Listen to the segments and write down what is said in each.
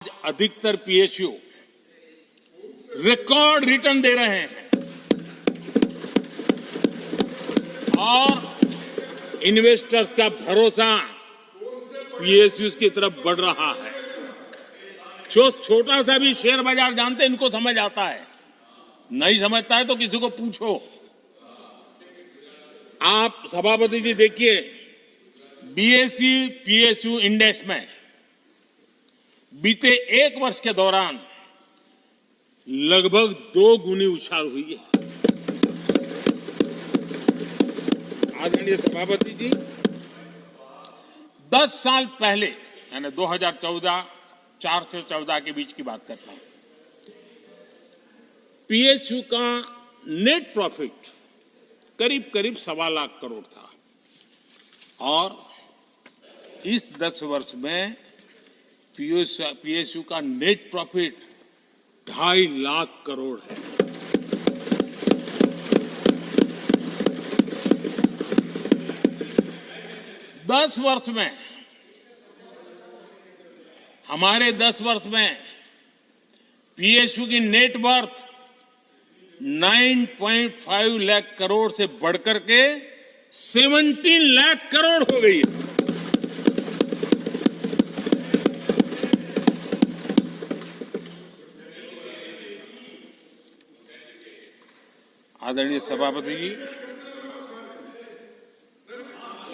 अधिकतर PSU record return दे रहे हैं और इन्वेस्टर्स का भरोसा पीएसयू की तरफ बढ़ रहा है। जो छोटा सा भी शेयर बाजार जानते हैं, इनको समझ आता है। नहीं समझता है तो किसी को पूछो। आप सभापति जी देखिए, बीएसई पीएसयू इंडेक्स में बीते एक वर्ष के दौरान लगभग 2 गुनी उछाल हुई है। आदरणीय सभापति जी, 10 साल पहले यानी 2014 4 से 14 के बीच की बात करता हूं, पीएसयू का नेट प्रॉफिट करीब 1.25 लाख करोड़ था और इस 10 वर्ष में पीएसयू का नेट प्रॉफिट 2.5 लाख करोड़ है। हमारे 10 वर्ष में पीएसयू की नेट वर्थ 9.5 लाख करोड़ से बढ़कर के 17 लाख करोड़ हो गई है। आदरणीय सभापति जी,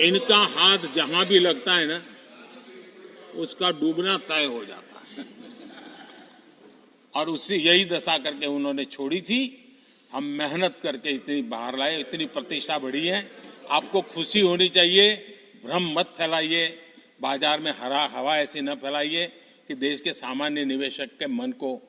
इनका हाथ जहां भी लगता है ना, उसका डूबना तय हो जाता है और उससे यही दशा करके उन्होंने छोड़ी थी। हम मेहनत करके इतनी बाहर लाए, इतनी प्रतिष्ठा बढ़ी है। आपको खुशी होनी चाहिए। भ्रम मत फैलाइए, बाजार में हवा ऐसी न फैलाइए कि देश के सामान्य निवेशक के मन को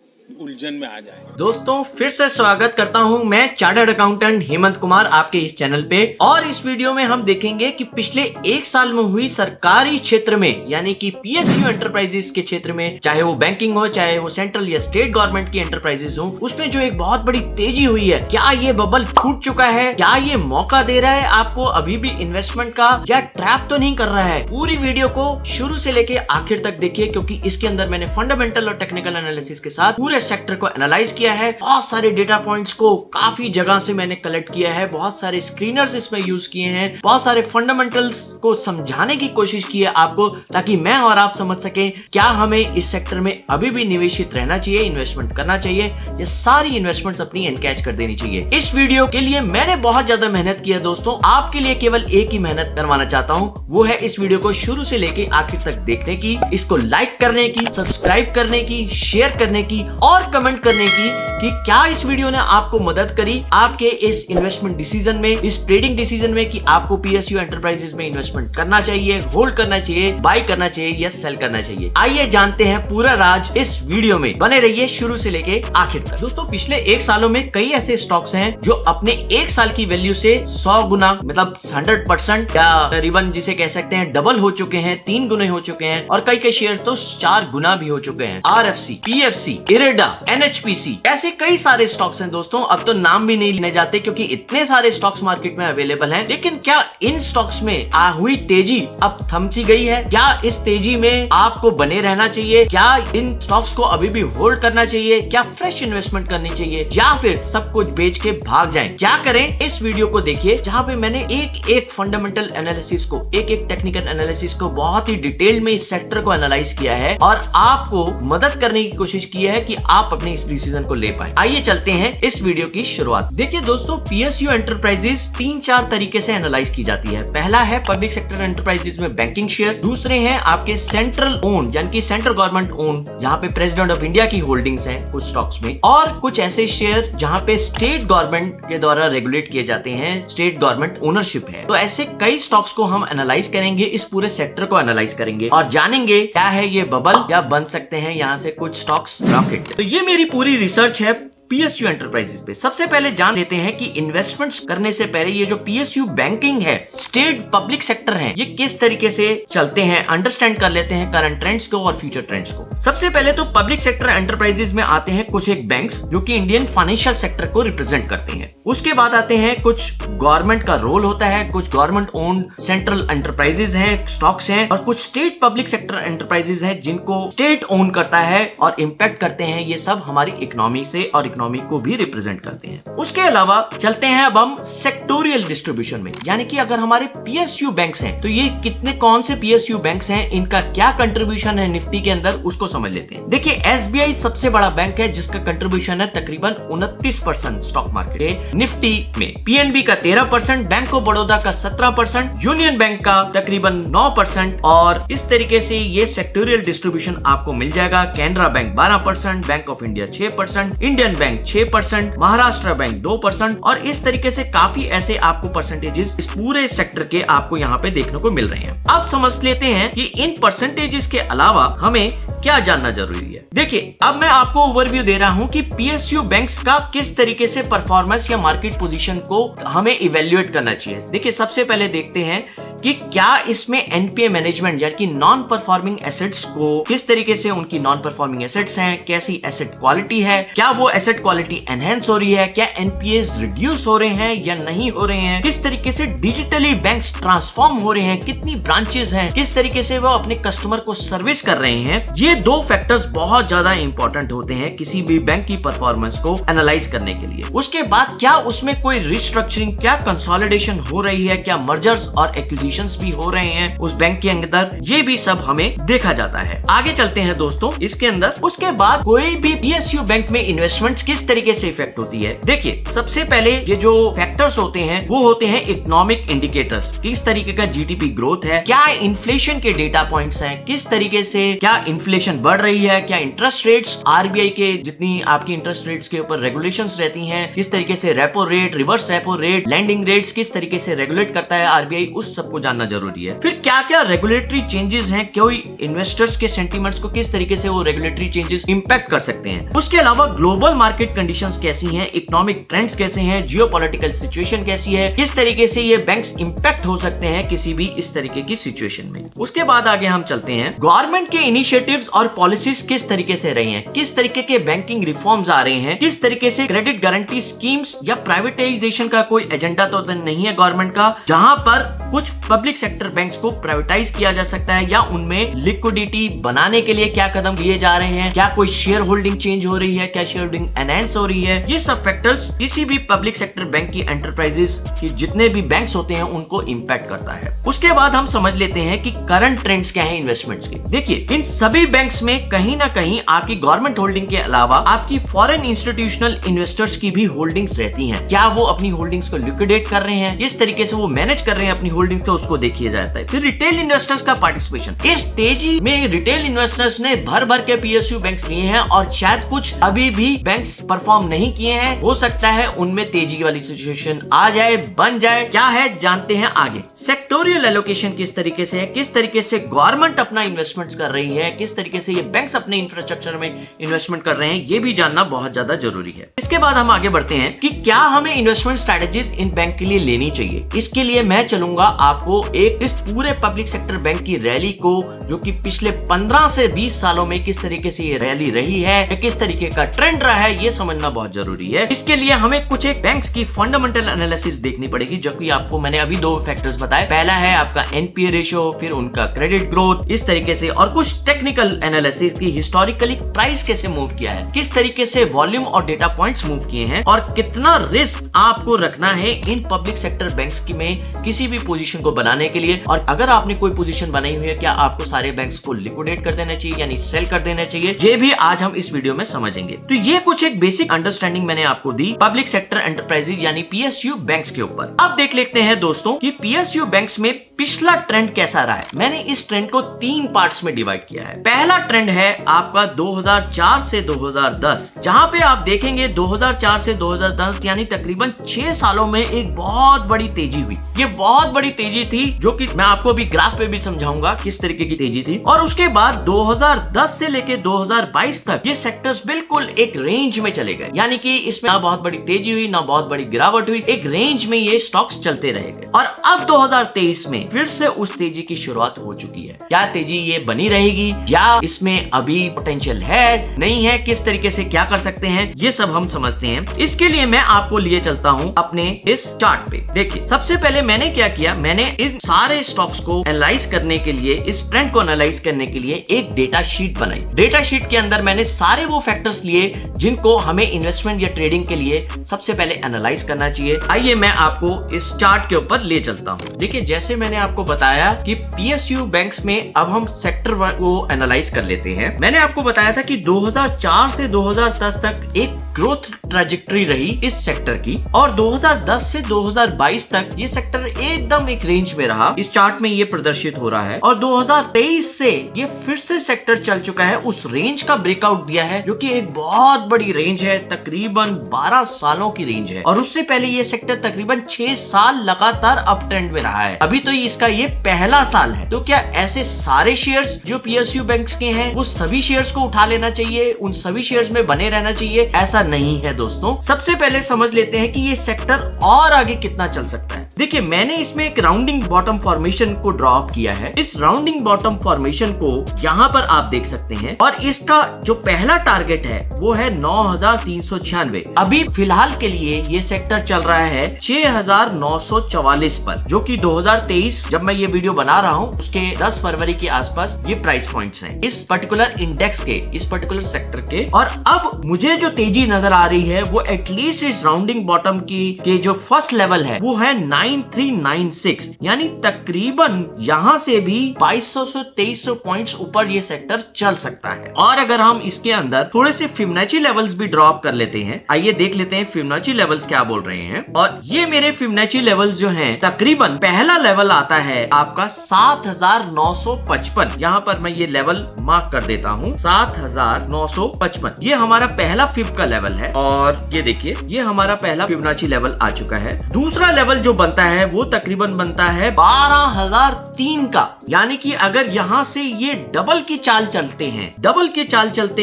उलझन में आ जाए। दोस्तों, फिर से स्वागत करता हूं मैं चार्टर्ड अकाउंटेंट हेमंत कुमार आपके इस चैनल पे। और इस वीडियो में हम देखेंगे कि पिछले 1 साल में हुई सरकारी क्षेत्र में यानी कि पीएसयू एंटरप्राइजेस के क्षेत्र में, चाहे वो बैंकिंग हो, चाहे वो सेंट्रल या स्टेट गवर्नमेंट की एंटरप्राइजेस हो, उसमें जो एक बहुत बड़ी तेजी हुई है। क्या ये बबल फूट चुका है? क्या ये मौका दे रहा है आपको अभी भी इन्वेस्टमेंट का, या ट्रैप तो नहीं कर रहा है? पूरी वीडियो को शुरू से लेके आखिर तक देखिए, क्योंकि इसके अंदर मैंने फंडामेंटल और टेक्निकल एनालिसिस के साथ पूरे सेक्टर को एनालाइज किया है। बहुत सारे डेटा पॉइंट्स को काफी जगह से मैंने कलेक्ट किया है, बहुत सारे स्क्रीनर्स इसमें यूज किए हैं, बहुत सारे फंडामेंटल्स को समझाने की कोशिश की है आपको, ताकि मैं और आप समझ सकें क्या हमें इस सेक्टर में अभी भी निवेशित रहना चाहिए, इन्वेस्टमेंट करना चाहिए, या सारी इन्वेस्टमेंट्स अपनी एनकैश कर देनी चाहिए। इस वीडियो के लिए मैंने बहुत ज्यादा मेहनत की है दोस्तों। आपके लिए केवल एक ही मेहनत करवाना चाहता हूं, वो है इस वीडियो को शुरू से लेके आखिर तक देखने की, इसको लाइक करने की, सब्सक्राइब करने की, शेयर करने की और कमेंट करने की कि क्या इस वीडियो ने आपको मदद करी आपके इस इन्वेस्टमेंट डिसीजन में, इस ट्रेडिंग डिसीजन में, कि आपको पीएसयू एंटरप्राइजेस में इन्वेस्टमेंट करना चाहिए, होल्ड करना चाहिए, बाय करना चाहिए या सेल करना चाहिए। आइए जानते हैं पूरा राज इस वीडियो में। बने रहिए शुरू से लेके आखिर तक। दोस्तों, पिछले 1 सालों में कई ऐसे स्टॉक्स हैं जो अपने 1 साल की वैल्यू से 100 गुना, मतलब 100% या करीबन जिसे कह सकते हैं डबल हो चुके हैं, 3 गुने हो चुके हैं और कई शेयर तो 4 गुना भी हो चुके हैं। आरएफसी, पीएफसी, इरेडा, एनएचपीसी, ऐसे कई सारे स्टॉक्स हैं दोस्तों। अब तो नाम भी नहीं लेने जाते क्योंकि इतने सारे स्टॉक्स मार्केट में अवेलेबल हैं। लेकिन क्या इन स्टॉक्स में हुई तेजी अब थम सी गई है? क्या इस तेजी में आपको बने रहना चाहिए? क्या इन स्टॉक्स को अभी भी होल्ड करना चाहिए? क्या फ्रेश इन्वेस्टमेंट करनी चाहिए या फिर सब कुछ बेच के भाग जाएं? क्या करें? इस वीडियो को देखिए, जहां पे मैंने एक फंडामेंटल एनालिसिस को, एक टेक्निकल एनालिसिस को बहुत ही डिटेल में इस सेक्टर को एनालाइज किया है और आपको मदद करने की कोशिश की है कि आप अपने इस डिसीजन को ले पाए। आइए चलते हैं इस वीडियो की शुरुआत। देखिए दोस्तों, पीएसयू एंटरप्राइजेस 3-4 तरीके से एनालाइज की जाती है। पहला है पब्लिक सेक्टर एंटरप्राइजेस में बैंकिंग शेयर, दूसरे हैं आपके सेंट्रल ओन यानी कि सेंट्रल गवर्नमेंट ओन, जहां पे प्रेसिडेंट ऑफ इंडिया की होल्डिंग्स हैं कुछ स्टॉक्स में, और कुछ ऐसे शेयर जहां पे स्टेट गवर्नमेंट के द्वारा रेगुलेट किए जाते हैं, स्टेट गवर्नमेंट ओनरशिप है। तो ऐसे कई स्टॉक्स को हम एनालाइज करेंगे, इस पूरे सेक्टर को एनालाइज करेंगे और जानेंगे क्या है ये बबल या बन सकते हैं यहाँ से कुछ स्टॉक्स रॉकेट। तो ये मेरी पूरी रिसर्च है पीएसयू एंटरप्राइजेस पे। सबसे पहले जान लेते हैं कि इन्वेस्टमेंट्स करने से पहले ये जो पीएसयू बैंकिंग है, स्टेट पब्लिक सेक्टर है, ये किस तरीके से चलते हैं, अंडरस्टैंड कर लेते हैं करंट ट्रेंड्स को और फ्यूचर ट्रेंड्स को। सबसे पहले तो पब्लिक सेक्टर एंटरप्राइजेस में आते हैं कुछ एक बैंक्स जो कि इंडियन फाइनेंशियल सेक्टर को रिप्रेजेंट करते हैं। उसके बाद आते हैं कुछ गवर्नमेंट का रोल होता है, कुछ गवर्नमेंट ओन्ड सेंट्रल एंटरप्राइजेस हैं, स्टॉक्स हैं, और कुछ स्टेट पब्लिक सेक्टर एंटरप्राइजेस हैं जिनको स्टेट ओन करता है और इंपैक्ट करते हैं। ये सब हमारी इकोनॉमी से और इकोनॉमी को भी रिप्रेजेंट करते हैं। उसके अलावा चलते हैं अब हम सेक्टोरियल डिस्ट्रीब्यूशन में, यानी कि अगर हमारे पीएसयू बैंक्स हैं तो ये कितने कौन से पीएसयू बैंक्स हैं, इनका क्या कंट्रीब्यूशन है निफ्टी के अंदर, उसको समझ लेते हैं। देखिए, एसबीआई सबसे बड़ा बैंक है जिसका कंट्रीब्यूशन है तकरीबन 29% स्टॉक मार्केट निफ्टी में, पीएनबी का 13%, बैंक ऑफ बड़ौदा का 17%, यूनियन बैंक का तकरीबन 9%, और इस तरीके से ये सेक्टोरियल डिस्ट्रीब्यूशन आपको मिल जाएगा। Canara bank 12%, bank of India 6%, Indian bank 6%, Maharashtra bank 2%, और इस तरीके से काफी ऐसे आपको परसेंटेजेस इस पूरे सेक्टर के आपको यहाँ पे देखने को मिल रहे हैं। अब समझ लेते हैं कि इन परसेंटेजेस के अलावा हमें क्या जानना जरूरी है। देखिए, अब मैं आपको ओवरव्यू दे रहा हूं कि पीएसयू बैंक्स का किस तरीके से परफॉर्मेंस या मार्केट पोजीशन को हमें इवेल्युएट करना चाहिए। देखिए, सबसे पहले देखते हैं कि क्या इसमें एनपीए मैनेजमेंट यानी कि नॉन परफॉर्मिंग एसेट्स को किस तरीके से, उनकी नॉन परफॉर्मिंग एसेट्स हैं, कैसी एसेट क्वालिटी है, क्या वो एसेट क्वालिटी एनहेंस हो रही है, क्या एनपीएस रिड्यूस हो रहे हैं या नहीं हो रहे हैं, किस तरीके से डिजिटली बैंक्स ट्रांसफॉर्म हो रहे हैं, कितनी ब्रांचेस हैं, किस तरीके से वो अपने कस्टमर को सर्विस कर रहे हैं। ये दो फैक्टर्स बहुत ज्यादा इंपॉर्टेंट होते हैं किसी भी बैंक की परफॉर्मेंस को एनालाइज करने के लिए। उसके बाद क्या उसमें कोई रिस्ट्रक्चरिंग, क्या कंसोलिडेशन हो रही है, क्या मर्जर्स और एक्विजिशंस भी हो रहे हैं उस बैंक के अंदर, ये भी सब हमें देखा जाता है। आगे चलते हैं दोस्तों इसके अंदर। उसके बाद कोई भी पीएसयू बैंक में इन्वेस्टमेंट्स किस तरीके से इफेक्ट होती है। देखिए, सबसे पहले ये जो फैक्टर्स होते हैं वो होते हैं इकोनॉमिक इंडिकेटर्स, किस तरीके का जीडीपी ग्रोथ है, क्या इन्फ्लेशन के डेटा पॉइंट्स हैं, किस तरीके से क्या इन्फ्लेशन बढ़ रही है, क्या इंटरेस्ट रेट्स, आरबीआई के जितनी आपकी इंटरेस्ट रेट्स के ऊपर रेगुलेशंस रहती हैं, किस तरीके से repo rate, reverse repo rate, landing rates किस तरीके से रेगुलेट करता है आरबीआई, उस सबको जानना जरूरी है। फिर क्या क्या रेगुलेटरी चेंजेस हैं, कोई इन्वेस्टर्स के सेंटिमेंट्स को किस तरीके से वो रेगुलेटरी चेंजेस इंपैक्ट कर सकते हैं। उसके अलावा ग्लोबल मार्केट कंडीशंस कैसी हैं, इकोनॉमिक ट्रेंड्स कैसे हैं, जियोपॉलिटिकल सिचुएशन कैसी है, किस तरीके से ये बैंक्स इंपैक्ट हो सकते हैं किसी भी इस तरीके की सिचुएशन में। उसके बाद आगे हम चलते हैं, गवर्नमेंट के इनिशिएटिव्स और पॉलिसीज किस तरीके से रही हैं, किस तरीके के बैंकिंग रिफॉर्म्स आ रहे हैं, किस तरीके से क्रेडिट गारंटी स्कीम्स या प्राइवेटाइजेशन का कोई एजेंडा तो नहीं है गवर्नमेंट का, जहां पर कुछ पब्लिक सेक्टर बैंक्स को प्राइवेटाइज किया जा सकता है, या उनमें लिक्विडिटी बनाने के लिए क्या कदम लिए जा रहे हैं, क्या कोई शेयर होल्डिंग चेंज हो रही है, क्या शेयर होल्डिंग एनहांस हो रही है। ये सब फैक्टर्स किसी भी पब्लिक सेक्टर बैंक की एंटरप्राइजेस की जितने भी बैंक्स होते हैं उनको इंपैक्ट करता है। उसके बाद हम समझ लेते हैं कि करंट ट्रेंड्स क्या है इन्वेस्टमेंट्स के। देखिए, इन सभी बैंक्स में कहीं ना कहीं आपकी गवर्नमेंट होल्डिंग के अलावा आपकी फॉरेन इंस्टीट्यूशनल इन्वेस्टर्स की भी होल्डिंग्स रहती हैं। क्या वो अपनी होल्डिंग्स को लिक्विडेट कर रहे हैं, किस तरीके से वो मैनेज कर रहे हैं अपनी होल्डिंग को, उसको देखिए जाता है। फिर रिटेल इन्वेस्टर्स का पार्टिसिपेशन, इस तेजी में रिटेल इन्वेस्टर्स ने भर भर के पीएसयू बैंक्स लिए हैं और शायद कुछ अभी भी बैंक्स परफॉर्म नहीं किए हैं, हो सकता है उनमें तेजी वाली सिचुएशन आ जाए, बन जाए, क्या है जानते हैं आगे। सेक्टोरियल एलोकेशन किस तरीके से है, किस तरीके से गवर्नमेंट अपना इन्वेस्टमेंट्स कर रही है, किस तरीके से ये बैंक्स अपने इंफ्रास्ट्रक्चर में इन्वेस्टमेंट कर रहे हैं, ये भी जानना बहुत ज्यादा जरूरी है। इसके बाद हम आगे बढ़ते हैं कि क्या हमें इन्वेस्टमेंट स्ट्रेटेजीज इन बैंक के लिए लेनी चाहिए। इसके लिए मैं चलूंगा आपको एक इस पूरे पब्लिक सेक्टर बैंक की रैली को, जो कि पिछले 15 से 20 सालों में किस तरीके से ये रैली रही है या किस तरीके का ट्रेंड रहा है, ये समझना बहुत जरूरी है। इसके लिए हमें कुछ एक बैंक्स की फंडामेंटल एनालिसिस देखनी पड़ेगी, जो कि आपको मैंने अभी दो फैक्टर्स बताए। पहला है आपका एनपीए रेशियो, फिर उनका क्रेडिट ग्रोथ, इस तरीके से, और कुछ टेक्निकल एनालिसिस की हिस्टोरिकली प्राइस कैसे मूव किया है, किस तरीके से वॉल्यूम और डेटा पॉइंट्स मूव किए हैं, और कितना रिस्क आपको रखना है इन पब्लिक सेक्टर बैंक्स की में किसी भी पोजीशन को बनाने के लिए। और अगर आपने कोई पोजीशन बनाई हुई है, क्या आपको सारे बैंक्स को लिक्विडेट कर देना चाहिए यानी सेल कर देना चाहिए, ये भी आज हम इस वीडियो में समझेंगे। तो ये कुछ एक बेसिक अंडरस्टैंडिंग मैंने आपको दी पब्लिक सेक्टर एंटरप्राइजेज यानी पीएसयू बैंक्स के ऊपर। अब देख लेते हैं दोस्तों कि पीएसयू बैंक्स में पिछला ट्रेंड कैसा रहा है। मैंने इस ट्रेंड को 3 पार्ट्स में डिवाइड किया है। पहला ट्रेंड है आपका 2004 से 2010, जहां पे आप देखेंगे 2004 से 2010 यानी तकरीबन 6 सालों में एक बहुत बड़ी तेजी हुई। ये बहुत बड़ी तेजी थी, जो कि मैं आपको अभी ग्राफ पे भी समझाऊंगा किस तरीके की तेजी थी। और उसके बाद 2010 से लेके 2022 तक ये सेक्टर्स बिल्कुल एक रेंज रेंज में चले गए, यानी कि इसमें ना बहुत बड़ी तेजी हुई ना बहुत बड़ी गिरावट हुई, एक रेंज में ये स्टॉक्स चलते रहेंगे। और अब 2023 में फिर से उस तेजी की शुरुआत हो चुकी है। क्या तेजी ये बनी रहेगी या इसमें अभी पोटेंशियल है नहीं है, किस तरीके से क्या कर सकते हैं, ये सब हम समझते हैं। इसके लिए मैं आपको लिए चलता हूं अपने इस चार्ट पे। देखिए सबसे पहले मैंने क्या किया, मैंने इन सारे स्टॉक्स को एनालाइज करने के लिए, इस ट्रेंड को एनालाइज करने के लिए एक डेटा शीट बनाई। डेटा शीट के अंदर मैंने सारे वो फैक्टर्स लिए जिनको हमें इन्वेस्टमेंट या ट्रेडिंग के लिए सबसे पहले एनालाइज करना चाहिए। आइए मैं आपको इस चार्ट के ऊपर ले चलता हूं। देखिए जैसे मैंने आपको बताया कि पीएसयू बैंक्स में अब हम सेक्टर को एनालाइज कर लेते हैं। मैंने आपको बताया था कि 2004 से 2010 तक एक ग्रोथ ट्रैजेक्टरी रही इस सेक्टर की, और 2010 से 2022 तक ये सेक्टर एकदम एक रेंज में रहा। इस चार्ट में ये प्रदर्शित हो रहा है। और 2023 से ये फिर से सेक्टर चल चुका है, उस रेंज का ब्रेकआउट दिया है, जो कि एक बहुत बड़ी रेंज है, तकरीबन 12 सालों की रेंज है। और उससे पहले ये सेक्टर तकरीबन 6 साल लगातार अप ट्रेंड में रहा है। अभी तो इसका ये पहला साल है। तो क्या ऐसे सारे शेयर्स जो पीएसयू बैंक्स के हैं वो सभी शेयर्स को उठा लेना चाहिए, उन सभी शेयर्स में बने रहना चाहिए? ऐसा नहीं है दोस्तों। सबसे पहले समझ लेते हैं कि ये सेक्टर और आगे कितना चल सकता है। देखिए मैंने इसमें एक राउंडिंग बॉटम फॉर्मेशन को ड्रॉ अप किया है। इस राउंडिंग बॉटम फॉर्मेशन को यहाँ पर आप देख सकते हैं, और इसका जो पहला टारगेट है वो है 9396। अभी फिलहाल के लिए ये सेक्टर चल रहा है 6944 पर, जो कि 2023 जब मैं ये वीडियो बना रहा हूँ उसके 10 फरवरी के आसपास ये प्राइस पॉइंट्स हैं इस पर्टिकुलर इंडेक्स के, इस पर्टिकुलर सेक्टर के। और अब मुझे जो तेजी नजर आ रही है वो एटलीस्ट इस राउंडिंग बॉटम की जो फर्स्ट लेवल है वो है 9396, यानी तकरीबन यहाँ से भी 2200 से 2300 पॉइंट्स ऊपर ये सेक्टर चल सकता है। और अगर हम इसके अंदर थोड़े से फिबोनाची लेवल्स भी ड्रॉप कर लेते हैं, आइए देख लेते हैं फिबोनाची लेवल्स क्या बोल रहे हैं। और ये मेरे फिबोनाची लेवल्स जो हैं, तकरीबन पहला लेवल आता है आपका 7955। यहाँ पर मैं ये लेवल मार्क कर देता हूँ, 7955। ये हमारा पहला फिब का लेवल है। और ये देखिए ये हमारा पहला फिबोनाची लेवल आ चुका है। दूसरा लेवल जो बनता है वो तकरीबन बनता है 12003 का, यानी कि अगर यहाँ से ये डबल की चाल चलते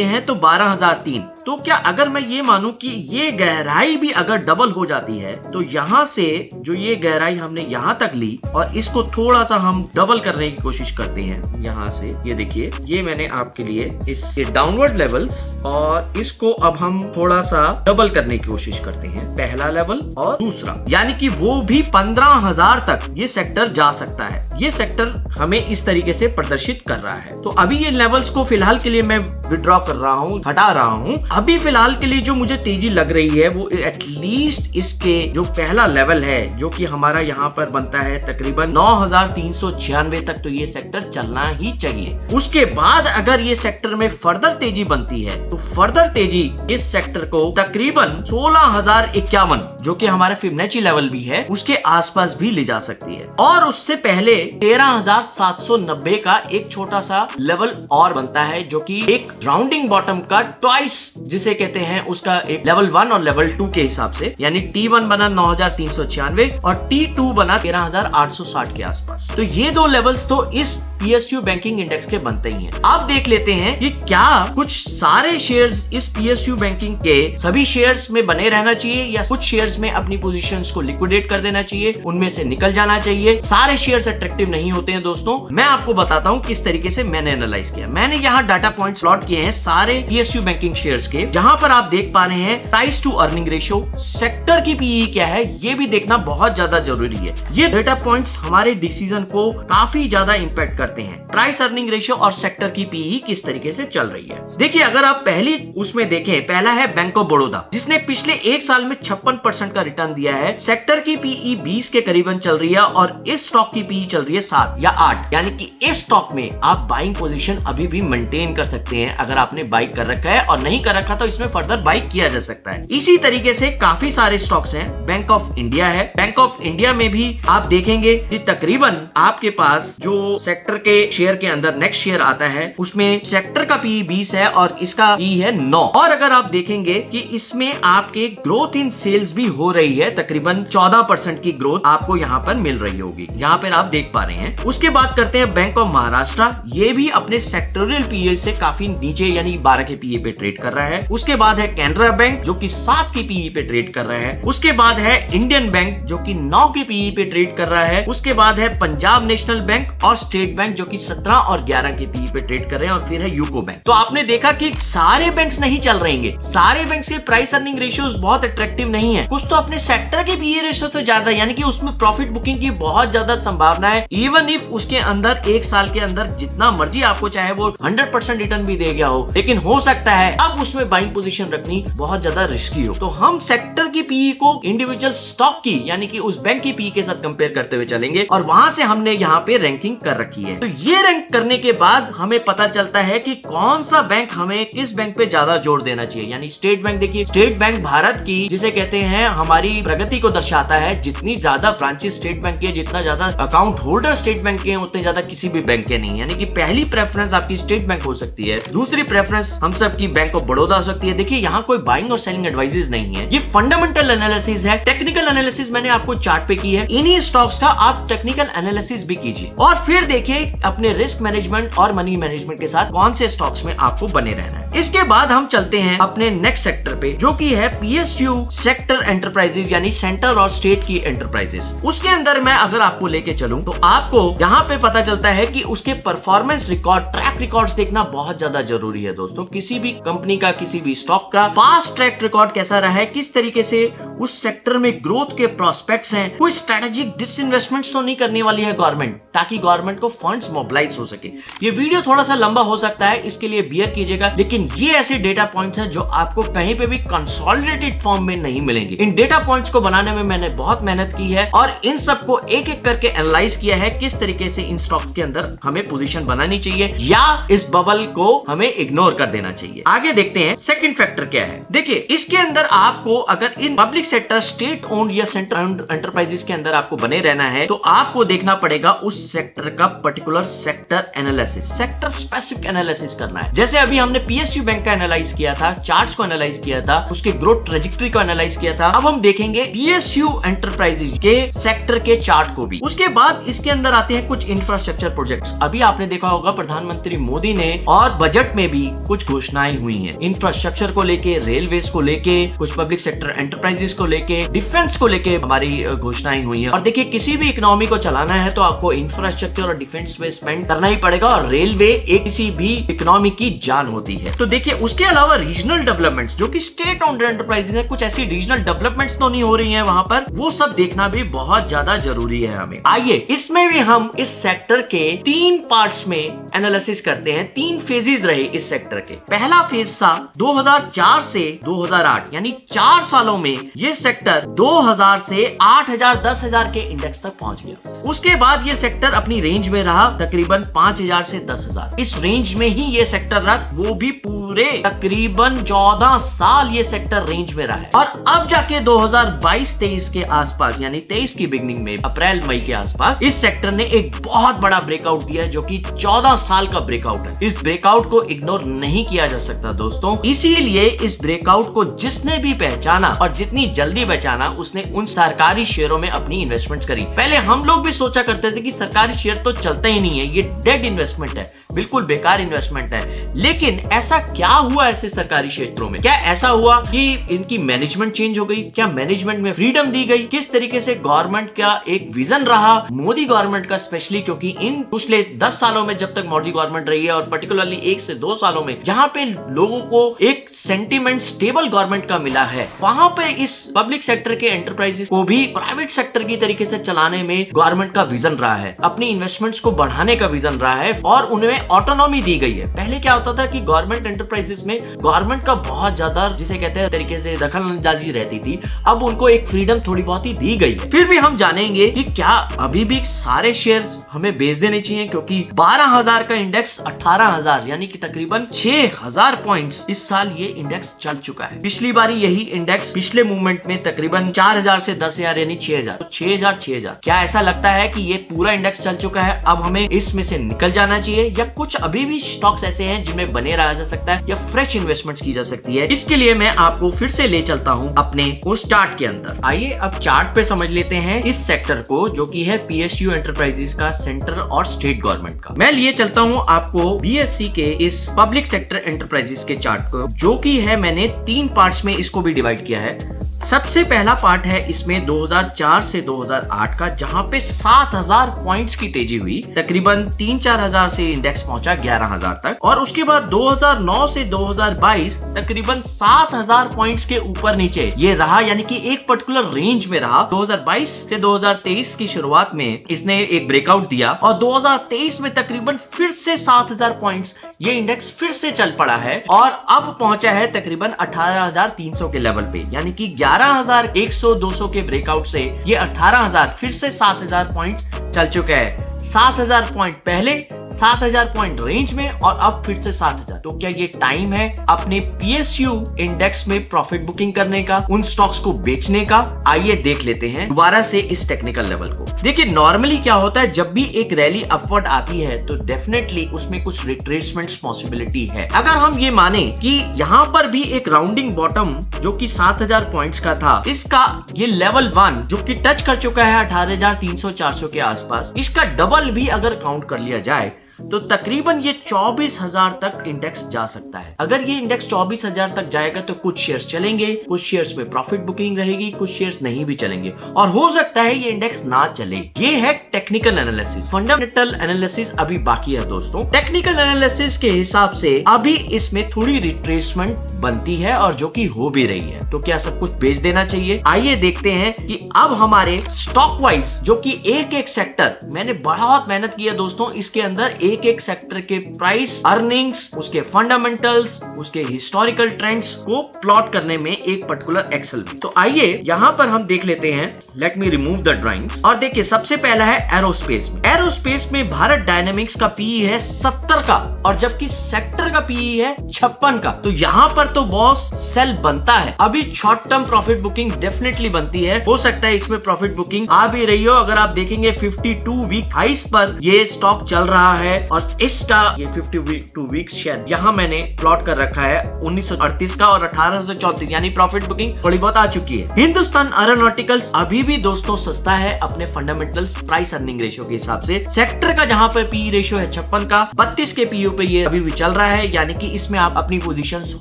हैं, तो 12003। तो क्या अगर मैं ये मानूं कि ये गहराई भी अगर डबल हो जाती है, तो यहाँ से जो ये गहराई हमने यहाँ तक ली और इसको थोड़ा सा हम डबल करने की कोशिश करते हैं यहाँ से, ये देखिए ये मैंने आपके लिए इस डाउनवर्ड लेवल्स, और इसको अब हम थोड़ा सा डबल करने की कोशिश करते हैं, पहला लेवल और दूसरा, यानी कि वो भी 15000 तक ये सेक्टर जा सकता है। ये सेक्टर हमें इस तरीके से प्रदर्शित कर रहा है। तो अभी ये लेवल्स को फिलहाल के लिए मैं विड्रॉ कर रहा हूँ, हटा रहा हूँ। अभी फिलहाल के लिए जो मुझे तेजी लग रही है वो एटलीस्ट इसके जो पहला लेवल है, जो कि हमारा यहाँ पर बनता है तकरीबन 9396 तक, तो ये सेक्टर चलना ही चाहिए। उसके बाद अगर ये सेक्टर में फर्दर तेजी बनती है तो फर्दर तेजी इस सेक्टर को तकरीबन 16051, जो कि हमारा फिबोनाची लेवल भी है, उसके आसपास भी ले जा सकती है। और उससे पहले 13790 का एक छोटा सा लेवल और बनता है, जो कि एक राउंडिंग बॉटम का ट्वाइस जिसे कहते हैं, उसका एक लेवल 1 और लेवल 2 के हिसाब से, यानी T1 बना 9396 और T2 बना 13860 के आसपास। तो ये दो लेवल्स तो इस पीएसयू बैंकिंग इंडेक्स के बनते ही हैं। अब देख लेते हैं कि क्या कुछ सारे शेयर्स इस पीएसयू बैंकिंग के सभी शेयर्स में बने रहना चाहिए या कुछ शेयर्स में अपनी पोजीशंस को लिक्विडेट कर देना चाहिए, उनमें से निकल जाना चाहिए। सारे शेयर्स अट्रैक्टिव नहीं होते हैं दोस्तों। मैं आपको बताता हूं किस तरीके से मैंने एनालाइज किया। मैंने यहाँ डाटा पॉइंट्स प्लॉट किए हैं सारे पीएसयू बैंकिंग शेयर्स के, जहां पर आप देख पा रहे हैं price to earning ratio, sector की पीई क्या है, ये भी देखना बहुत ज्यादा जरूरी है। ये डेटा पॉइंट्स हमारे डिसीजन को काफी ज्यादा इंपैक्ट करते हैं। प्राइस अर्निंग रेशियो और सेक्टर की पीई किस तरीके से चल रही है। देखिए अगर आप पहली उसमें देखें, पहला है बैंक ऑफ बड़ौदा, जिसने पिछले एक साल में 56% का रिटर्न दिया है। सेक्टर की पीई 20 के करीबन चल रही है और इस स्टॉक की पीई चल रही है 7 या 8, यानी कि इस स्टॉक में आप बाइंग पोजीशन अभी भी मेंटेन कर सकते हैं। अगर आपने बाई कर रखा है और नहीं कर रखा तो इसमें फर्दर बाई किया जा सकता है। इसी तरीके से काफी सारे स्टॉक्स हैं। बैंक ऑफ इंडिया है, बैंक ऑफ इंडिया में भी आप देखेंगे कि तकरीबन आपके पास जो सेक्टर के शेयर के अंदर नेक्स्ट शेयर आता है, उसमें सेक्टर का पीई 20 है और इसका पीई है 9। और अगर आप देखेंगे कि इसमें आपके ग्रोथ इन सेल्स भी हो रही है, तकरीबन 14% की ग्रोथ आपको यहाँ पर मिल रही होगी, यहाँ पर आप देख पा रहे हैं। उसके बाद करते हैं बैंक ऑफ महाराष्ट्र, ये भी अपने सेक्टोरियल पीए से काफी नीचे यानी 12 के पीए पे ट्रेड कर रहा है। उसके बाद है कैनरा बैंक जो कि 7 के पीई पे ट्रेड कर रहा है। उसके बाद है इंडियन बैंक जो कि 9 के पीई पे ट्रेड कर रहा है। उसके बाद है पंजाब नेशनल बैंक और स्टेट बैंक जो कि 17 और 11 के पीई पे ट्रेड कर रहे हैं। और फिर है यूको बैंक। तो आपने देखा कि सारे बैंक्स नहीं चल रहेंगे, सारे बैंक्स के प्राइस अर्निंग रेशियोज बहुत अट्रैक्टिव नहीं है, कुछ तो अपने सेक्टर के पीई रेशियो से ज्यादा, यानी कि उसमें प्रॉफिट बुकिंग की बहुत ज्यादा संभावना है। इवन इफ उसके अंदर एक साल के अंदर जितना मर्जी आपको चाहे वो 100% रिटर्न भी दे गया हो, लेकिन हो सकता है अब उसमें बाइंग पोजीशन रखनी बहुत ज्यादा रिस्की हो। तो हम सेक्टर की पीई को इंडिविजुअल स्टॉक की यानी कि उस बैंक की पीई के साथ कंपेयर करते हुए चलेंगे और वहां से हमने यहाँ पे रैंकिंग कर रखी है। तो ये रैंक करने के बाद हमें पता चलता है कि कौन सा बैंक हमें किस बैंक पे ज्यादा जोर देना चाहिए। यानी स्टेट बैंक, देखिए स्टेट बैंक भारत की जिसे कहते हैं हमारी प्रगति को दर्शाता है। जितनी ज्यादा ब्रांचेस स्टेट बैंक के, जितना ज्यादा अकाउंट होल्डर स्टेट बैंक के, उतने ज्यादा किसी भी बैंक के नहीं। यानी कि पहली प्रेफरेंस आपकी स्टेट बैंक हो सकती है, दूसरी प्रेफरेंस हम सब की बैंक ऑफ बड़ौदा हो सकती है। देखिए यहाँ कोई बाइंग और सेलिंग एडवाइजेस नहीं है, ये फंडामेंटल एनालिसिस है। टेक्निकल एनालिसिस मैंने आपको चार्ट पे की है, इन्हीं स्टॉक्स का आप टेक्निकल एनालिसिस भी कीजिए और फिर देखिए अपने रिस्क मैनेजमेंट और मनी मैनेजमेंट के साथ कौन से स्टॉक्स में आपको बने रहना है। इसके बाद हम चलते हैं अपने नेक्स्ट सेक्टर पे जो कि है पीएसयू सेक्टर एंटरप्राइजेस यानी सेंटर और स्टेट की एंटरप्राइजेस। उसके अंदर मैं अगर आपको लेके चलूं तो आपको यहाँ पे पता चलता है कि उसके परफॉर्मेंस रिकॉर्ड, ट्रैक रिकॉर्ड्स देखना बहुत ज्यादा जरूरी है दोस्तों। किसी भी कंपनी का, किसी भी स्टॉक का पास्ट ट्रैक रिकॉर्ड कैसा रहा है, किस तरीके से उस सेक्टर में ग्रोथ के प्रोस्पेक्ट्स हैं, कोई स्ट्रेटेजिक डिसइन्वेस्टमेंट तो नहीं करने वाली है गवर्नमेंट, ताकि गवर्नमेंट को फंड्स मोबिलाइज हो सके। ये वीडियो थोड़ा सा लंबा हो सकता है, इसके लिए बियर कीजिएगा, लेकिन ये ऐसे डेटा पॉइंट्स हैं जो आपको कहीं पे भी कंसोलिडेटेड फॉर्म में नहीं मिलेंगे। इन डेटा पॉइंट्स को बनाने में मैंने बहुत मेहनत की है और इन सबको एक एक करके एनालाइज किया है, किस तरीके से इन स्टॉक्स के अंदर हमें पोजीशन बनानी चाहिए या इस बबल को हमें इग्नोर कर देना चाहिए। आगे देखते हैं सेकंड फैक्टर क्या है। देखिए इसके अंदर आपको अगर in public sector, state owned या सेंटर ओन्ड एंटरप्राइजेस के अंदर आपको बने रहना है तो आपको देखना पड़ेगा उस सेक्टर का particular sector analysis, sector specific analysis करना है। जैसे अभी हमने पीएसयू बैंक का एनालाइज किया था, चार्ट्स को एनालाइज किया था, उसके ग्रोथ ट्रेजेक्टरी को एनालाइज किया था। अब हम देखेंगे पीएसयू एंटरप्राइजेस के सेक्टर के चार्ट को भी। उसके बाद इसके अंदर आते हैं कुछ इंफ्रास्ट्रक्चर प्रोजेक्ट्स। अभी आपने देखा होगा प्रधानमंत्री मोदी ने और बजट में भी कुछ घोषणाएं हुई हैं इंफ्रास्ट्रक्चर को लेके, रेलवेज को लेके, कुछ पब्लिक सेक्टर एंटरप्राइजेस को लेके, डिफेंस को लेके हमारी घोषणाएं हुई हैं। और देखिए किसी भी इकोनॉमी को चलाना है तो आपको इंफ्रास्ट्रक्चर और डिफेंस में स्पेंड करना ही पड़ेगा और रेलवे एक किसी भी इकोनॉमी की जान होती है। तो देखिए उसके अलावा रीजनल डेवलपमेंट्स जो कि स्टेट ओन्ड एंटरप्राइजेस है, कुछ ऐसी रीजनल डेवलपमेंट्स तो नहीं हो रही हैं वहां पर, वो सब देखना भी बहुत ज्यादा जरूरी है हमें। आइए इसमें भी हम इस सेक्टर के 3 पार्ट्स में एनालिसिस करते हैं। 3 फेजेस रहे इस सेक्टर के। पहला फेज था 2004 से 2008 यानी 4 सालों में ये सेक्टर 2000 से 8000 10,000 के इंडेक्स तक पहुंच गया। उसके बाद ये सेक्टर अपनी रेंज में रहा तकरीबन 5000 से 10,000, इस रेंज में ही ये सेक्टर रहा, वो भी पूरे तकरीबन 14 साल ये सेक्टर रेंज में रहा है। और अब जाके 2022-23 के आसपास यानी 23 की बिगनिंग में अप्रैल मई के आसपास इस सेक्टर ने एक बहुत बड़ा ब्रेकआउट दिया है जो कि 14 साल का ब्रेकआउट है। इस ब्रेकआउट को इग्नोर नहीं किया जा सकता दोस्तों। इसीलिए इस ब्रेकआउट को जिसने भी पहचाना और जितनी जल्दी पहचाना उसने उन सरकारी शेयरों में अपनी इन्वेस्टमेंट्स करी। पहले हम लोग भी सोचा करते थे कि सरकारी शेयर तो चलता ही नहीं है, ये डेड इन्वेस्टमेंट है, बिल्कुल बेकार इन्वेस्टमेंट है। लेकिन ऐसा क्या हुआ ऐसे सरकारी क्षेत्रों में? क्या ऐसा हुआ कि इनकी मैनेजमेंट चेंज हो गई? क्या मैनेजमेंट में फ्रीडम दी गई? किस तरीके से गवर्नमेंट का एक विजन रहा, मोदी गवर्नमेंट का स्पेशली, क्योंकि इन पिछले 10 सालों में जब तक मोदी गवर्नमेंट रही है और पर्टिकुलरली 1 से 2 सालों में जहां पे लोगों को एक सेंटिमेंट स्टेबल गवर्नमेंट का मिला है, वहां पे इस पब्लिक सेक्टर के एंटरप्राइजेस को भी प्राइवेट सेक्टर की तरीके से चलाने में गवर्नमेंट का विजन रहा है, अपनी इन्वेस्टमेंट्स को बढ़ाने का विजन रहा है और उन्हें ऑटोनॉमी दी गई है। पहले क्या होता था कि गवर्नमेंट प्राइवेट एंटरप्राइजेस में गवर्नमेंट का बहुत ज्यादा जिसे कहते हैं तरीके से दखलंदाजी रहती थी। अब उनको एक फ्रीडम थोड़ी बहुत ही दी गई है। फिर भी हम जानेंगे कि क्या अभी भी सारे शेयर्स हमें बेच देने चाहिए, क्योंकि 12,000 का इंडेक्स 18,000 यानी कि तकरीबन 6,000 पॉइंट्स इस साल ये इंडेक्स चल चुका है। पिछली बारी यही इंडेक्स पिछले मूवमेंट में तकरीबन 4,000 से 10,000 यानी 6,000, तो 6,000। क्या ऐसा लगता है कि ये पूरा इंडेक्स चल चुका है, अब हमें इसमें से निकल जाना चाहिए, या कुछ अभी भी स्टॉक्स ऐसे हैं जिनमें बने रहा जा सकता है या फ्रेश इन्वेस्टमेंट्स की जा सकती है? इसके लिए मैं आपको फिर से ले चलता हूं अपने उस चार्ट के अंदर। आइए अब चार्ट पे समझ लेते हैं इस सेक्टर को, जो कि है पीएसयू एंटरप्राइजेस का, सेंट्रल और स्टेट गवर्नमेंट का। मैं लिए चलता हूं आपको बीएससी के इस पब्लिक सेक्टर एंटरप्राइजेस के चार्ट को, जो कि है मैंने 3 पार्ट्स में इसको भी डिवाइड किया है। सबसे पहला पार्ट है इसमें 2004 से 2008 का, जहां पे 7,000 पॉइंट्स की तेजी हुई, तकरीबन 3-4 हजार से इंडेक्स पहुंचा 11,000 तक, और उसके बाद 2009 से 2022 तकरीबन 7,000 पॉइंट्स के ऊपर नीचे ये रहा, यानी कि एक पर्टिकुलर रेंज में रहा। 2022 से 2023 की शुरुआत में इसने एक ब्रेकआउट दिया और 2023 में तकरीबन फिर से 7,000 पॉइंट्स ये इंडेक्स फिर से चल पड़ा है और अब पहुंचा है तकरीबन 18,300 के लेवल पे, यानी कि 11,100-200 के ब्रेकआउट से ये 18,000 फिर से 7,000 पॉइंट्स चल चुका है। 7,000 पॉइंट पहले, 7,000 पॉइंट रेंज में, और अब फिर से 7,000। तो क्या ये टाइम है अपने पीएसयू इंडेक्स में प्रॉफिट बुकिंग करने का, उन स्टॉक्स को बेचने का? आइए देख लेते हैं दोबारा से इस टेक्निकल लेवल को। देखिए नॉर्मली क्या होता है, जब भी एक रैली अपवर्ड आती है तो डेफिनेटली उसमें कुछ रिट्रेसमेंट पॉसिबिलिटी है। अगर हम ये माने कि यहाँ पर भी एक राउंडिंग बॉटम जो कि 7,000 पॉइंट्स का था, इसका ये लेवल 1 जो कि टच कर चुका है 18,300-400 के आसपास, इसका डबल भी अगर काउंट कर लिया जाए तो तकरीबन ये 24,000 तक इंडेक्स जा सकता है। अगर ये इंडेक्स 24,000 तक जाएगा तो कुछ शेयर्स चलेंगे, कुछ शेयर्स में प्रॉफिट बुकिंग रहेगी, कुछ शेयर्स नहीं भी चलेंगे, और हो सकता है ये इंडेक्स ना चले। ये है टेक्निकल एनालिसिस। फंडामेंटल एनालिसिस अभी बाकी है दोस्तों। टेक्निकल एनालिसिस के हिसाब से अभी इसमें थोड़ी रिट्रेसमेंट बनती है और जो कि हो भी रही है। तो क्या सब कुछ बेच देना चाहिए? आइए देखते हैं कि अब हमारे स्टॉक वाइज जो कि एक सेक्टर, मैंने बहुत मेहनत की है दोस्तों, इसके अंदर एक सेक्टर के प्राइस, अर्निंग्स, उसके फंडामेंटल्स, उसके हिस्टोरिकल ट्रेंड्स को प्लॉट करने में एक पर्टिकुलर एक्सेल में। तो आइए यहां पर हम देख लेते हैं। Let me remove the drawings. और देखिए सबसे पहला है एरोस्पेस में। एरोस्पेस में भारत डायनेमिक्स का पीई है 70 का, और जबकि सेक्टर का पीई है 56 का। तो यहां पर तो बॉस सेल बनता है। अभी short term profit booking definitely बनती है, हो सकता है इसमें प्रॉफिट बुकिंग आ भी रही हो। अगर आप देखेंगे 52 वीक हाइस पर ये स्टॉक चल रहा है, और इसका ये 52 वीक्स शेयर यहाँ मैंने प्लॉट कर रखा है 1938 का और 1834, यानी प्रॉफिट बुकिंग थोड़ी बहुत आ चुकी है। हिंदुस्तान एरोनॉटिकल्स अभी भी दोस्तों सस्ता है अपने फंडामेंटल्स प्राइस अर्निंग रेशियो के हिसाब से। सेक्टर का जहां पर पी रेशियो है 56 का, 32 के पीयू पे ये अभी भी चल रहा है, यानी कि इसमें आप अपनी पोजीशंस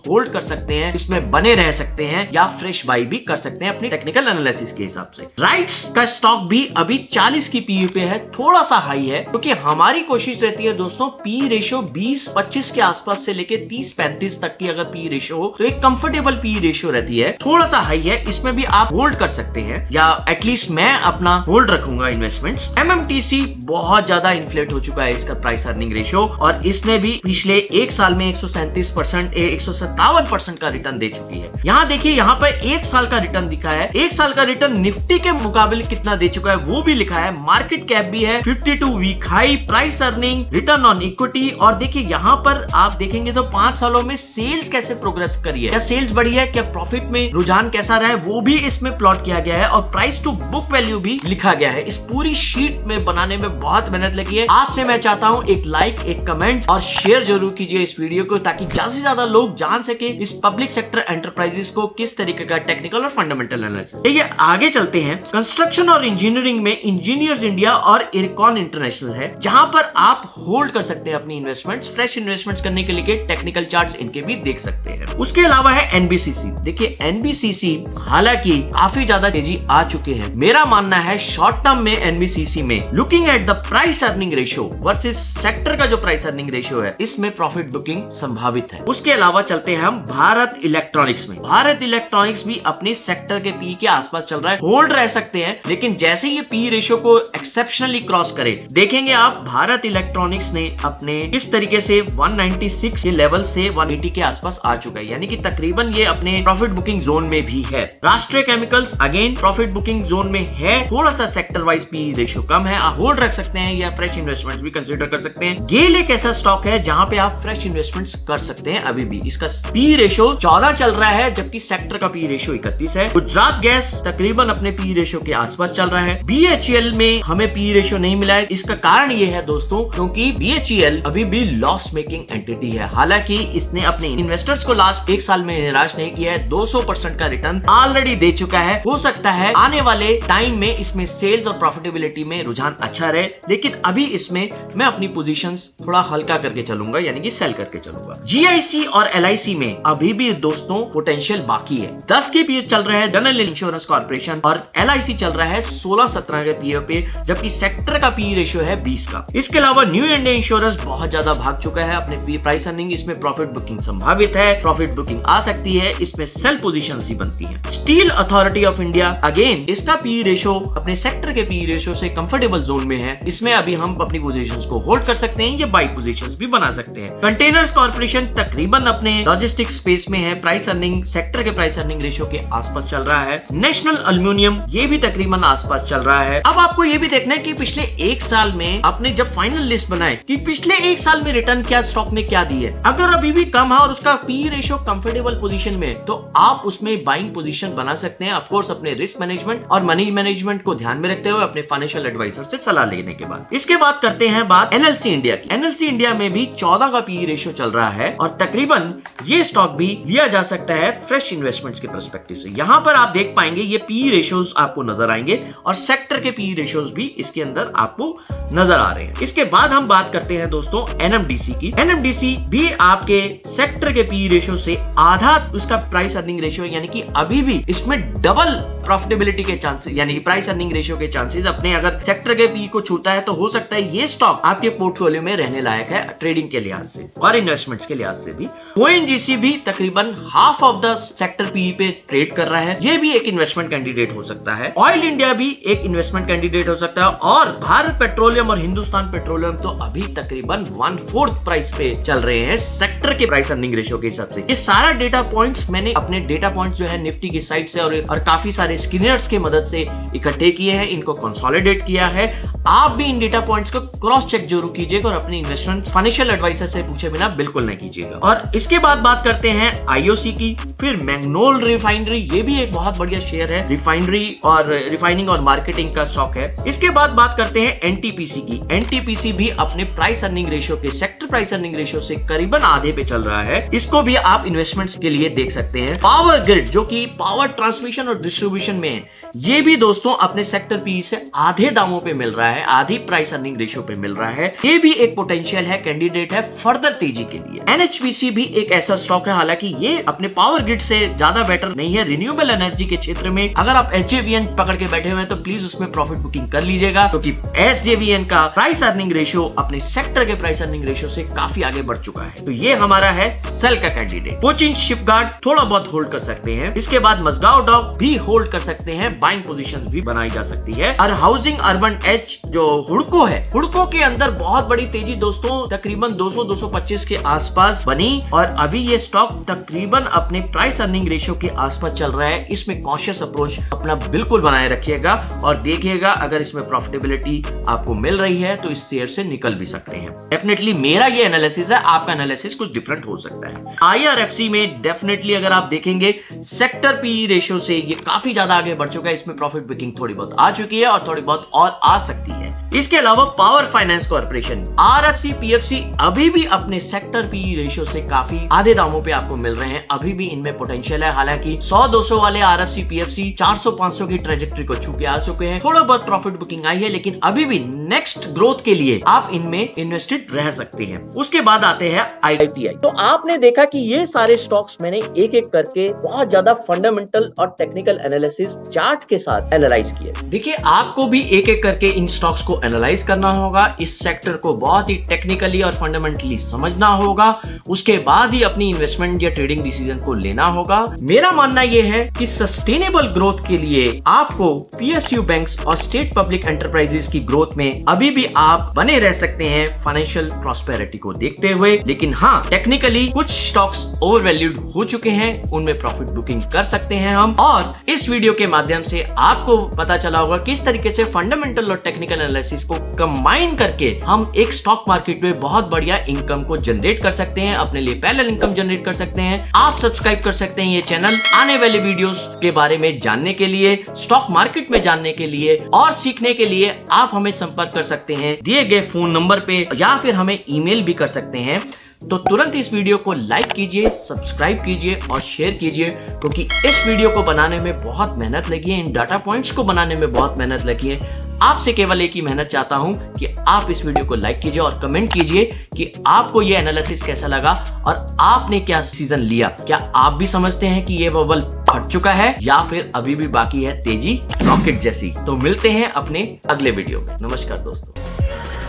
होल्ड कर सकते हैं, इसमें बने रह सकते हैं या फ्रेश बाई भी कर सकते हैं अपनी टेक्निकल एनालिसिस के हिसाब से। राइट्स का स्टॉक भी अभी 40 की पीयू पे है, थोड़ा सा हाई है, क्योंकि हमारी कोशिश रहती है दोस्तों पी रेशियो 20-25 के आसपास से लेके 30-35 तक की अगर पी रेशियो हो तो एक कंफर्टेबल पी रेशियो रहती है। थोड़ा सा हाई है, इसमें भी आप होल्ड कर सकते हैं, या एटलीस्ट मैं अपना होल्ड रखूंगा इन्वेस्टमेंट्स। एमएमटीसी बहुत ज्यादा इन्फ्लेट हो चुका है इसका प्राइस अर्निंग रेशियो, और इसने भी पिछले एक साल में 137% 157% का रिटर्न दे चुकी है। यहाँ देखिए यहाँ पर एक साल का रिटर्न दिखा है, एक साल का रिटर्न निफ्टी के मुकाबले कितना दे चुका है वो भी लिखा है। मार्केट कैप भी है 52 week high, price earning, return on equity, और देखिए यहाँ पर आप देखेंगे तो 5 सालों में सेल्स कैसे प्रोग्रेस करी है, क्या सेल्स बढ़ी है, क्या प्रॉफिट में रुझान कैसा रहा है, वो भी इसमें प्लॉट किया गया है, और प्राइस टू बुक वैल्यू भी लिखा गया है। इस पूरी शीट में बनाने में बहुत मेहनत लगी है। आपसे मैं चाहता हूँ एक लाइक, एक कमेंट और शेयर जरूर कीजिए इस वीडियो को, ताकि ज्यादा से ज्यादा लोग जान सके इस पब्लिक सेक्टर एंटरप्राइजेस को किस तरीके का टेक्निकल और फंडामेंटल एनालिसिस। ये आगे चलते हैं। कंस्ट्रक्शन और इंजीनियरिंग में इंजीनियर्स इंडिया और इरकॉन इंटरनेशनल है, जहां पर आप होल्ड कर सकते हैं अपनी इन्वेस्टमेंट्स। फ्रेश इन्वेस्टमेंट्स करने के लिए टेक्निकल चार्ट्स इनके भी देख सकते हैं। उसके अलावा है एनबीसीसी। देखिए एनबीसीसी हालांकि काफी ज्यादा तेजी आ चुके हैं। मेरा मानना है शॉर्ट टर्म में एनबीसीसी में looking at the price earning ratio versus sector का जो प्राइस अर्निंग रेशियो है, इसमें प्रॉफिट बुकिंग संभावित है। उसके अलावा चलते हैं हम भारत इलेक्ट्रॉनिक्स में। भारत इलेक्ट्रॉनिक्स भी अपने सेक्टर के पी के आसपास चल रहा है, होल्ड रह सकते हैं, लेकिन जैसे ये पी रेशियो को एक्सेप्शनली क्रॉस करे, देखेंगे आप भारत इलेक्ट्रॉनिक्स इलेक्ट्रॉनिक्स ने अपने इस तरीके से 196 के लेवल से 180 के आसपास आ चुका है, यानी कि तकरीबन ये अपने प्रॉफिट बुकिंग जोन में भी है। राष्ट्रीय chemicals again profit booking zone में है, थोड़ा सा सेक्टर वाइज पी रेशियो कम है, आप होल्ड रख सकते हैं या फ्रेश इन्वेस्टमेंट भी कंसीडर कर सकते हैं। गेल एक ऐसा स्टॉक है जहां पे आप फ्रेश इन्वेस्टमेंट्स कर सकते हैं। अभी भी इसका पी रेशियो 14 चल रहा है, जबकि सेक्टर का पी रेशियो 31 है। गुजरात गैस तकरीबन अपने पी रेशियो के आसपास चल रहा है। BHEL में हमें पी रेशियो नहीं मिला है, इसका कारण ये है दोस्तों क्योंकि BHEL अभी भी लॉस मेकिंग एंटिटी है। हालांकि इसने अपने इन्वेस्टर्स को लास्ट एक साल में निराश नहीं किया है, 200% का रिटर्न ऑलरेडी दे चुका है। हो सकता है आने वाले टाइम में इसमें सेल्स और प्रॉफिटेबिलिटी में रुझान अच्छा रहे, लेकिन अभी इसमें मैं अपनी पोजीशंस थोड़ा हल्का करके चलूंगा, यानी कि सेल करके चलूंगा। GIC और LIC में अभी भी दोस्तों पोटेंशियल बाकी है। 10 के पीए चल रहा है जनरल इंश्योरेंस कॉर्पोरेशन और LIC चल रहा है 16-17 के पीए पे, जबकि सेक्टर का पी रेशियो है 20 का। इसके अलावा न्यू इंडिया इंश्योरेंस बहुत ज्यादा भाग चुका है अपने पी प्राइस अर्निंग, इसमें प्रॉफिट बुकिंग संभावित है, प्रॉफिट बुकिंग आ सकती है, इसमें सेल पोजीशन ही बनती है। Steel authority of India again इसका पी रेशियो अपने सेक्टर के पी रेशियो से कंफर्टेबल जोन में है, इसमें अभी हम अपनी पोजीशंस को होल्ड कर सकते हैं या बाई पोजीशंस भी बना सकते हैं। कंटेनर्स कॉर्पोरेशन तकरीबन अपने लॉजिस्टिक्स स्पेस में है, प्राइस अर्निंग सेक्टर के प्राइस अर्निंग रेशियो के आसपास चल रहा है। नेशनल एल्युमिनियम ये भी तकरीबन आसपास चल रहा है। अब आपको ये भी देखना है कि पिछले एक साल में आपने जब फाइनल लिस्ट बनाए कि पिछले एक साल में रिटर्न क्या स्टॉक ने क्या दी है, अगर अभी भी कम है और उसका पी रेशियो कंफर्टेबल पोजीशन में, तो आप उसमें बाइंग पोजीशन बना सकते हैं। ऑफ कोर्स अपने रिस्क मैनेजमेंट और मनी मैनेजमेंट को ध्यान में रखते हुए अपने फाइनेंशियल एडवाइजर से सलाह लेने के बाद। इसके बाद करते हैं बात NLC इंडिया की। NLC इंडिया में भी 14 का पी रेशियो चल रहा है और तकरीबन ये स्टॉक भी लिया जा सकता है फ्रेश इन्वेस्टमेंट्स के पर्सपेक्टिव से। यहाँ पर आप देख पाएंगे ये पी रेशियोज आपको नजर आएंगे और सेक्टर के पी रेशियोज भी इसके अंदर आपको नजर आ रहे हैं। इसके बाद हम बात करते हैं दोस्तों NMDC की। NMDC भी आपके सेक्टर के पी रेशियो से आधा उसका प्राइस अर्निंग रेशियो, यानी कि अभी भी इसमें डबल प्रॉफिटेबिलिटी के चांसेस, यानी प्राइस अर्निंग रेशियो के चांसेस अपने अगर सेक्टर के पी को छूता है तो हो सकता है ये स्टॉक आपके पोर्टफोलियो में रहने लायक है ट्रेडिंग के लिहाज से और इन्वेस्टमेंट्स के लिहाज से भी। ONGC भी तकरीबन half of the sector P पे ट्रेड कर रहा है, ये भी एक इन्वेस्टमेंट कैंडिडेट हो सकता है। ऑयल इंडिया भी एक इन्वेस्टमेंट कैंडिडेट हो सकता है और भारत पेट्रोलियम और हिंदुस्तान पेट्रोलियम तो अभी तकरीबन 1/4 प्राइस पे चल रहे हैं सेक्टर के प्राइस अर्निंग रेशियो के हिसाब से। ये सारा डेटा पॉइंट्स मैंने अपने डेटा पॉइंट्स जो है निफ्टी की साइट से और काफी सारे स्क्रीनर्स के मदद से इकट्ठे किए हैं, इनको कंसोलिडेट किया है। आप भी इन डेटा पॉइंट्स को क्रॉस चेक जरूर कीजिएगा और अपनी इन्वेस्टमेंट फाइनेंशियल एडवाइजर से पूछे बिना बिल्कुल नहीं कीजिएगा। और इसके बाद बात करते हैं IOC की, फिर मैग्नोल रिफाइनरी, ये भी एक बहुत बढ़िया शेयर है, रिफाइनरी और रिफाइनिंग और मार्केटिंग का स्टॉक है। इसके बाद बात करते हैं NTPC की। NTPC भी अपने प्राइस अर्निंग रेशियो के सेक्टर प्राइस अर्निंग रेशियो से करीबन आधे पे चल रहा है, इसको भी आप इन्वेस्टमेंट्स के लिए देख सकते हैं। पावर ग्रिड जो कि पावर ट्रांसमिशन और डिस्ट्रीब्यूशन में है, ये भी दोस्तों अपने सेक्टर पी से आधे दामों पे मिल रहा है, आधी प्राइस अर्निंग रेशियो पे मिल रहा है, ये भी एक पोटेंशियल है, कैंडिडेट है फर्दर तेजी के लिए। NHPC भी एक ऐसा स्टॉक है, हालांकि ये अपने पावर ग्रिड से ज्यादा बेटर नहीं है। रिन्यूएबल एनर्जी के क्षेत्र में अगर आप SJVN पकड़ के बैठे हुए हैं तो प्लीज उसमें प्रॉफिट बुकिंग कर लीजिएगा, क्योंकि SJVN का प्राइस अर्निंग रेशियो अपने सेक्टर के प्राइस अर्निंग रेशियो से काफी आगे बढ़ चुका है, तो ये हमारा है सेल का कैंडिडेट। कोचिन शिपगार्ड थोड़ा बहुत होल्ड कर सकते हैं। इसके बाद मजगांव डॉक भी होल्ड कर सकते हैं, बाइंग पोजीशन भी बनाई जा सकती है। और हाउसिंग अर्बन एच जो हुडको है, हुडको के अंदर बहुत बड़ी तेजी दोस्तों तकरीबन 200-225 के आसपास बनी और अभी ये स्टॉक तकरीबन अपने प्राइस अर्निंग रेशियो के आसपास चल रहा है। इसमें कॉशियस अप्रोच अपना बिल्कुल बनाए रखिएगा और देखिएगा अगर इसमें प्रॉफिटेबिलिटी आपको मिल रही है तो इस शेयर से निकल भी सकते हैं। डेफिनेटली मेरा ये एनालिसिस है, आपका एनालिसिस कुछ डिफरेंट हो सकता है। IRFC में डेफिनेटली अगर आप देखेंगे सेक्टर पी रेशियो से ये काफी ज्यादा आगे बढ़ चुका है, इसमें प्रॉफिट बुकिंग थोड़ी बहुत आ चुकी है और थोड़ी बहुत और आ सकती है। इसके अलावा power finance corporation RFC PFC अभी भी अपने सेक्टर पी रेशियो से काफी आधे दामों पे आपको मिल रहे हैं, अभी भी इनमें पोटेंशियल है। हालांकि 100-200 वाले RFC PFC 400-500 की ट्रेजेक्टरी को छू के आ चुके हैं, थोड़ा बहुत प्रॉफिट बुकिंग आई है, लेकिन अभी भी नेक्स्ट ग्रोथ के लिए आप इनमें इन्वेस्टेड रह सकते हैं। उसके बाद आते हैं ITI। तो आपने देखा कि ये सारे स्टॉक्स मैंने एक एक करके बहुत ज्यादा फंडामेंटल और टेक्निकल एनालिसिस चार्ट के साथ एनालाइज किए। देखिए आपको भी एक एक करके इन स्टॉक्स को एनालाइज करना होगा, इस सेक्टर को बहुत ही टेक्निकली और फंडामेंटली समझना होगा, उसके बाद ही अपनी इन्वेस्टमेंट या ट्रेडिंग डिसीजन को लेना होगा। मेरा मानना यह है कि सस्टेनेबल ग्रोथ के लिए आपको PSU बैंक्स और स्टेट पब्लिक एंटरप्राइजेस की ग्रोथ में अभी भी आप बने रह सकते हैं फाइनेंशियल प्रॉस्पेरिटी को देखते हुए। लेकिन हाँ, टेक्निकली कुछ स्टॉक्स ओवरवैल्यूड हो चुके हैं, उनमें प्रॉफिट बुकिंग कर सकते हैं हम। और इस वीडियो के माध्यम से आपको पता चला होगा किस तरीके से फंडामेंटल और टेक्निकल एनालिसिस को कंबाइन करके हम एक स्टॉक मार्केट में बहुत बढ़िया इनकम को जनरेट कर सकते हैं, अपने लिए पैरेलल इनकम जनरेट कर सकते हैं। आप सब्सक्राइब कर सकते हैं ये चैनल आने वाले वीडियोस के बारे में जानने के लिए, स्टॉक मार्केट में जानने के लिए और सीखने के लिए आप हमें संपर्क कर सकते हैं दिए गए फोन नंबर पे, या फिर हमें ईमेल भी कर सकते हैं। तो तुरंत इस वीडियो को लाइक कीजिए, सब्सक्राइब कीजिए और शेयर कीजिए, क्योंकि इस वीडियो को बनाने में बहुत मेहनत लगी है, इन डाटा पॉइंट्स को बनाने में बहुत मेहनत लगी है। आपसे केवल एक ही मेहनत चाहता हूं कि आप इस वीडियो को लाइक कीजिए और कमेंट कीजिए कि आपको यह एनालिसिस कैसा लगा और आपने क्या डिसीजन लिया। क्या आप भी समझते हैं कि यह बबल फट चुका है या फिर अभी भी बाकी है तेजी रॉकेट जैसी? तो मिलते हैं अपने अगले वीडियो में। नमस्कार दोस्तों।